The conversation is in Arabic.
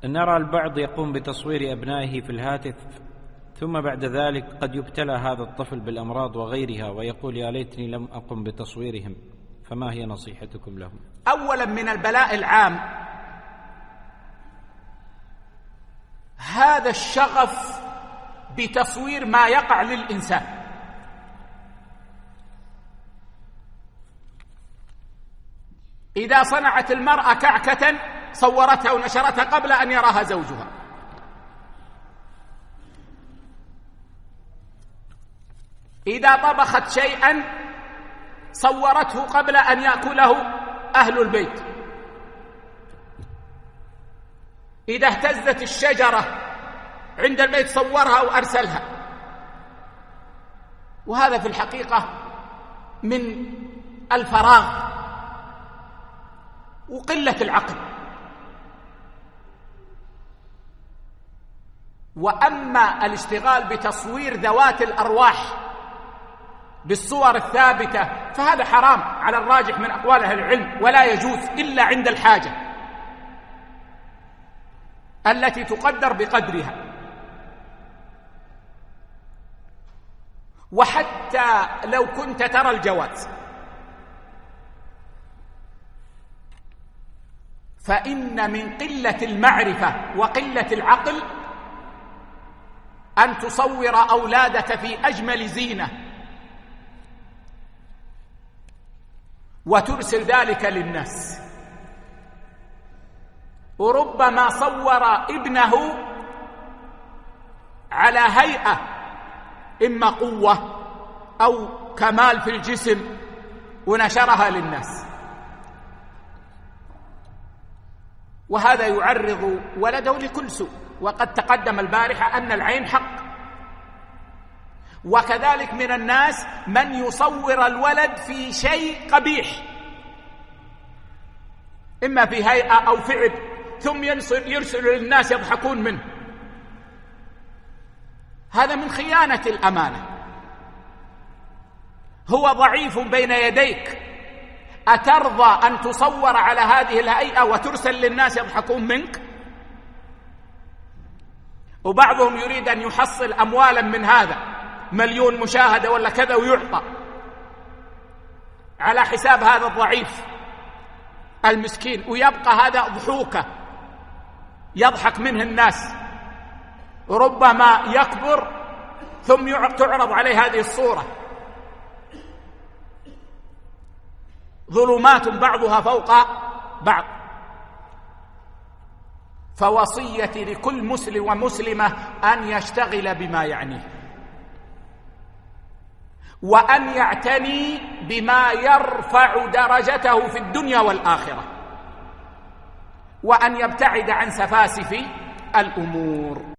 نرى البعض يقوم بتصوير أبنائه في الهاتف، ثم بعد ذلك قد يبتلى هذا الطفل بالأمراض وغيرها ويقول يا ليتني لم أقم بتصويرهم، فما هي نصيحتكم لهم؟ أولا، من البلاء العام هذا الشغف بتصوير ما يقع للإنسان. إذا صنعت المرأة كعكة صورتها ونشرتها قبل أن يراها زوجها. إذا طبخت شيئا صورته قبل أن يأكله أهل البيت. إذا اهتزت الشجرة عند البيت صورها وأرسلها. وهذا في الحقيقة من الفراغ وقلة العقل. وأما الاشتغال بتصوير ذوات الأرواح بالصور الثابتة فهذا حرام على الراجح من أقوال أهل العلم، ولا يجوز إلا عند الحاجة التي تقدر بقدرها. وحتى لو كنت ترى الجواز فإن من قلة المعرفة وقلة العقل أن تصور أولادك في أجمل زينة وترسل ذلك للناس. وربما صور ابنه على هيئة إما قوة أو كمال في الجسم ونشرها للناس، وهذا يعرض ولده لكل سوء. وقد تقدم البارحة أن العين حق. وكذلك من الناس من يصور الولد في شيء قبيح إما في هيئة أو فعل ثم يرسل للناس يضحكون منه. هذا من خيانة الأمانة. هو ضعيف بين يديك، أترضى أن تصور على هذه الهيئة وترسل للناس يضحكون منك؟ وبعضهم يريد أن يحصل أموالا من هذا، 1,000,000 مشاهدة ولا كذا، ويعطى على حساب هذا الضعيف المسكين، ويبقى هذا ضحوكة يضحك منه الناس. ربما يكبر ثم تعرض عليه هذه الصورة. ظلمات بعضها فوق بعض. فوصيتي لكل مسلم ومسلمة أن يشتغل بما يعنيه، وأن يعتني بما يرفع درجته في الدنيا والآخرة، وأن يبتعد عن سفاسف الأمور.